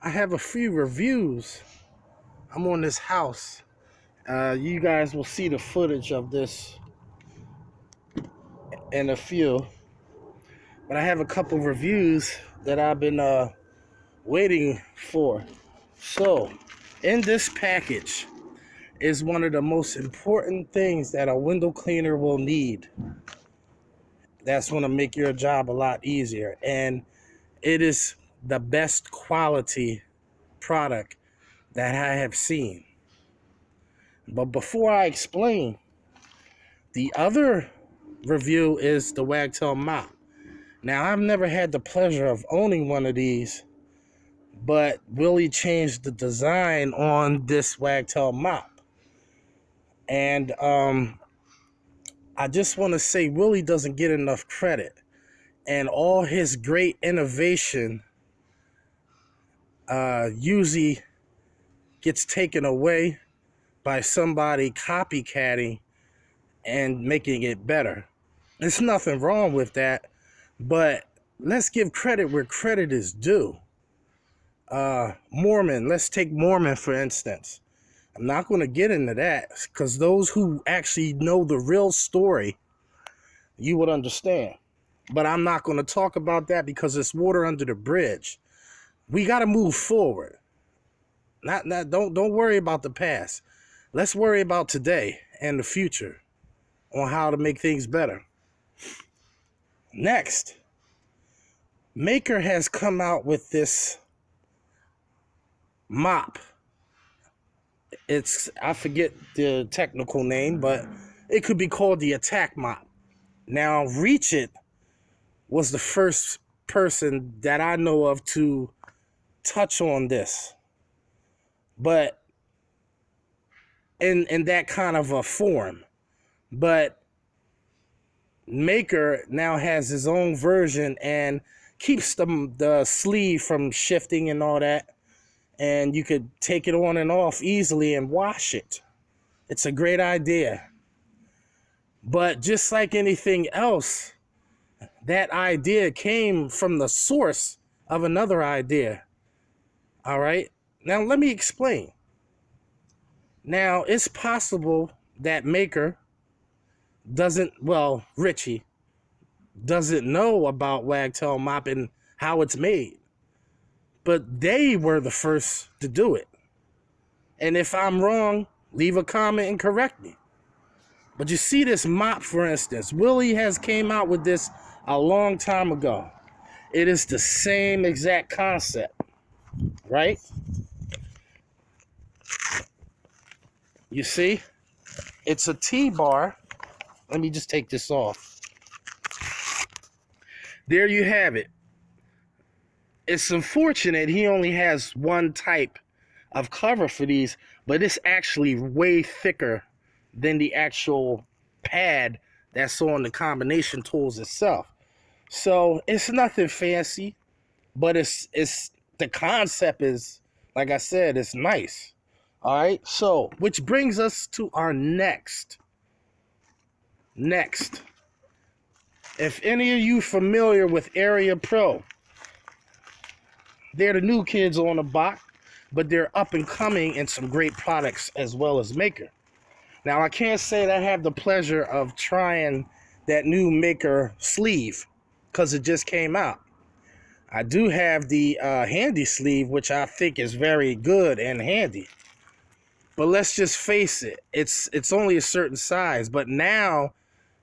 I have a few reviews. I'm on this house. You guys will see the footage of this in a few. But I have a couple reviews that I've been waiting for. So, in this package is one of the most important things that a window cleaner will need. That's going to make your job a lot easier. And it is the best quality product that I have seen. But before I explain, the other review is the Wagtail mop. Now, I've never had the pleasure of owning one of these, but Willie changed the design on this Wagtail mop. And I just want to say Willie doesn't get enough credit. And all his great innovation usually gets taken away by somebody copycatting and making it better. There's nothing wrong with that, but let's give credit where credit is due. Mormon, let's take Mormon for instance. I'm not going to get into that because those who actually know the real story, you would understand. But I'm not going to talk about that because it's water under the bridge. We got to move forward. Don't worry about the past. Let's worry about today and the future on how to make things better. Next, Maker has come out with this mop. I forget the technical name, but it could be called the Attack Mop. Now, Reach It was the first person that I know of to touch on this, but in that kind of a form. But Maker now has his own version and keeps the sleeve from shifting and all that. And you could take it on and off easily and wash it. It's a great idea. But just like anything else, that idea came from the source of another idea. All right? Now, let me explain. Now, it's possible that Maker Richie doesn't know about Wagtail Mop and how it's made. But they were the first to do it. And if I'm wrong, leave a comment and correct me. But you see this mop, for instance. Willie has came out with this a long time ago. It is the same exact concept, right? You see? It's a T-bar. Let me just take this off. There you have it. It's unfortunate he only has one type of cover for these, but it's actually way thicker than the actual pad that's on the combination tools itself. So it's nothing fancy, but it's the concept is, like I said, it's nice. All right, so which brings us to our next. If any of you familiar with Area Pro, they're the new kids on the block, but they're up and coming in some great products as well as Maker. Now, I can't say that I have the pleasure of trying that new Maker sleeve because it just came out. I do have the handy sleeve, which I think is very good and handy. But let's just face it, it's only a certain size. But now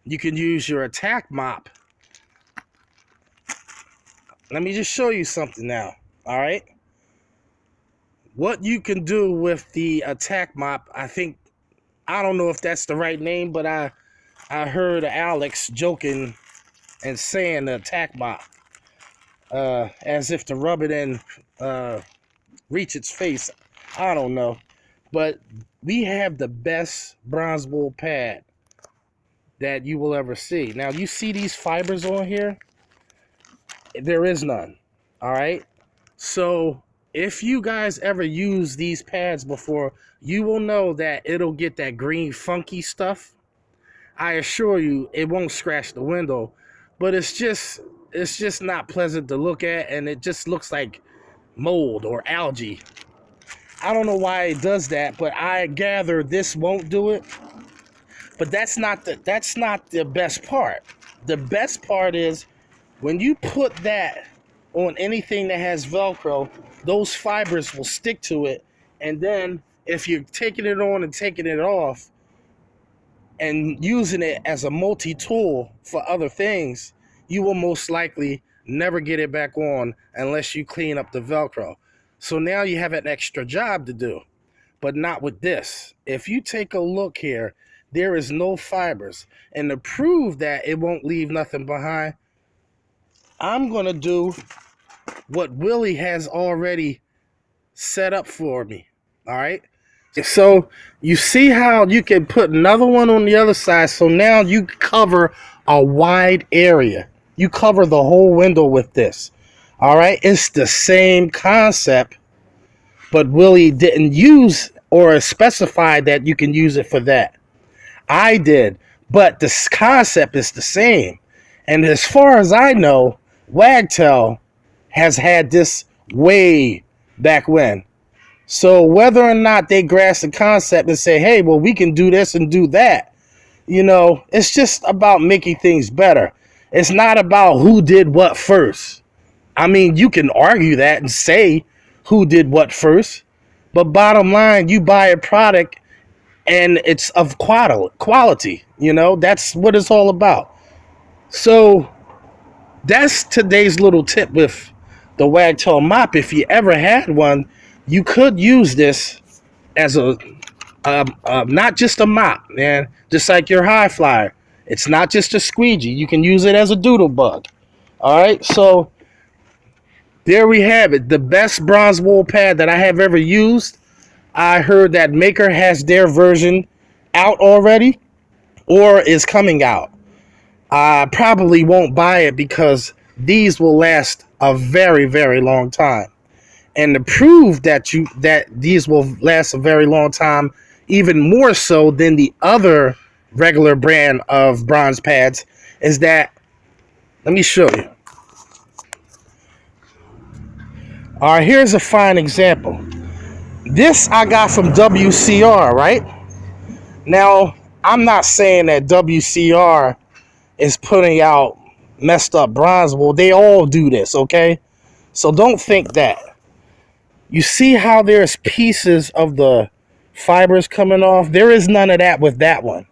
you can use your Attack Mop. Let me just show you something now. All right. What you can do with the Attack Mop, I don't know if that's the right name, but I heard Alex joking and saying the Attack Mop, as if to rub it in, Reach Its face. I don't know. But we have the best bronze bull pad that you will ever see. Now, you see these fibers on here? There is none. All right. So if you guys ever use these pads before, you will know that it'll get that green funky stuff. I assure you it won't scratch the window, but it's just not pleasant to look at, and it just looks like mold or algae. I don't know why it does that, but I gather this won't do it. But that's not the best part. The best part is when you put that on anything that has Velcro, those fibers will stick to it. And then if you're taking it on and taking it off and using it as a multi-tool for other things, you will most likely never get it back on unless you clean up the Velcro. So now you have an extra job to do, but not with this. If you take a look here, there is no fibers. And to prove that it won't leave nothing behind, I'm going to do what Willie has already set up for me. All right. So you see how you can put another one on the other side. So now you cover a wide area. You cover the whole window with this. All right. It's the same concept, but Willie didn't use or specify that you can use it for that. I did, but this concept is the same. And as far as I know, Wagtail has had this way back when. So whether or not they grasp the concept and say, hey, well, we can do this and do that, it's just about making things better. It's not about who did what first. I mean, you can argue that and say who did what first, but bottom line, you buy a product and it's of quality. That's what it's all about. So that's today's little tip with the Wagtail mop. If you ever had one, you could use this as not just a mop, man. Just like your high flyer. It's not just a squeegee. You can use it as a doodle bug. All right, so there we have it. The best bronze wool pad that I have ever used. I heard that Maker has their version out already or is coming out. I probably won't buy it because these will last a very, very long time. And to prove that these will last a very long time, even more so than the other regular brand of bronze pads, is that, let me show you. All right, here's a fine example. This I got from WCR, right? Now, I'm not saying that WCR is putting out messed up bronze wool. They all do this, okay? So don't think that. You see how there's pieces of the fibers coming off? There is none of that with that one.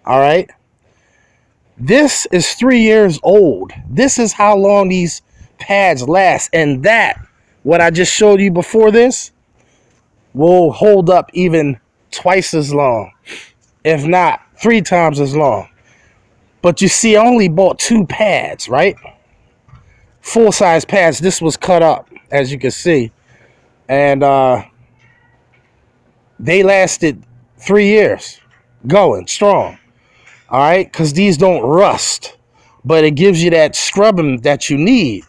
All right? This is 3 years old. This is how long these pads last. And that, what I just showed you before this, will hold up even twice as long, if not 3 times as long. But you see, I only bought 2 pads, right? Full-size pads. This was cut up, as you can see. And they lasted 3 years, going strong. All right, because these don't rust, but it gives you that scrubbing that you need.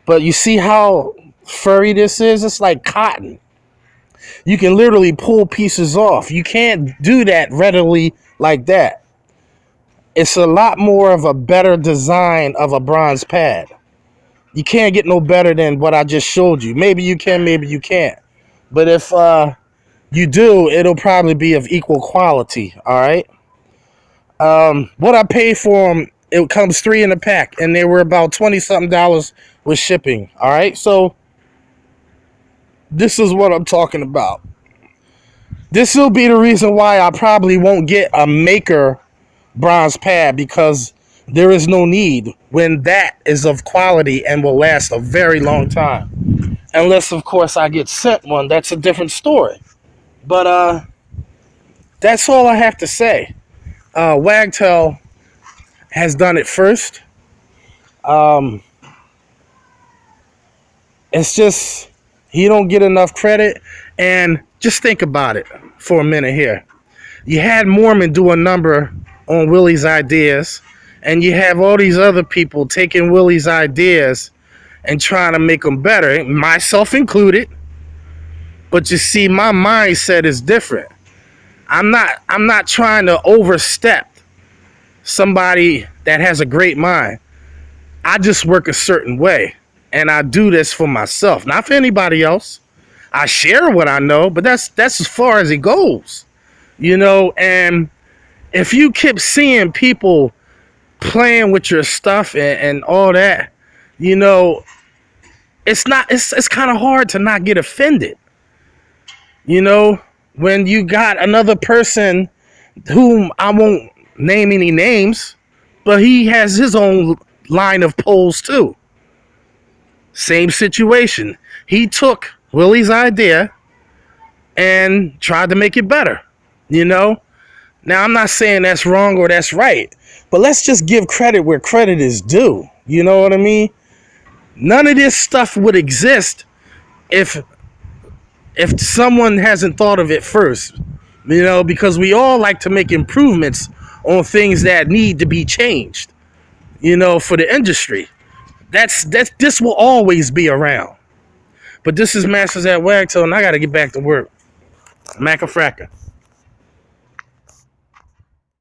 But you see how furry this is? It's like cotton. You can literally pull pieces off. You can't do that readily like that. It's a lot more of a better design of a bronze pad. You can't get no better than what I just showed you. Maybe you can, maybe you can't. But if you do, it'll probably be of equal quality, all right? What I paid for them, it comes 3 in a pack, and they were about $20-something with shipping, all right? So this is what I'm talking about. This will be the reason why I probably won't get a Maker bronze pad, because there is no need when that is of quality and will last a very long time. Unless, of course, I get sent one. That's a different story. But that's all I have to say. Wagtail has done it first. It's just he don't get enough credit. And just think about it for a minute here. You had Mormon do a number on Willie's ideas, and you have all these other people taking Willie's ideas and trying to make them better, myself included. But you see, my mindset is different. I'm not trying to overstep somebody that has a great mind. I just work a certain way. And I do this for myself, not for anybody else. I share what I know, but that's as far as it goes, you know. And if you keep seeing people playing with your stuff and all that, you know, it's kind of hard to not get offended, you know, when you got another person whom I won't name any names, but he has his own line of polls too. Same situation. He took Willie's idea and tried to make it better, you know? Now, I'm not saying that's wrong or that's right, but let's just give credit where credit is due. You know what I mean? None of this stuff would exist if someone hasn't thought of it first, you know, because we all like to make improvements on things that need to be changed, you know, for the industry. This will always be around. But this is Masters at Wagtail, and I got to get back to work. Macafracka.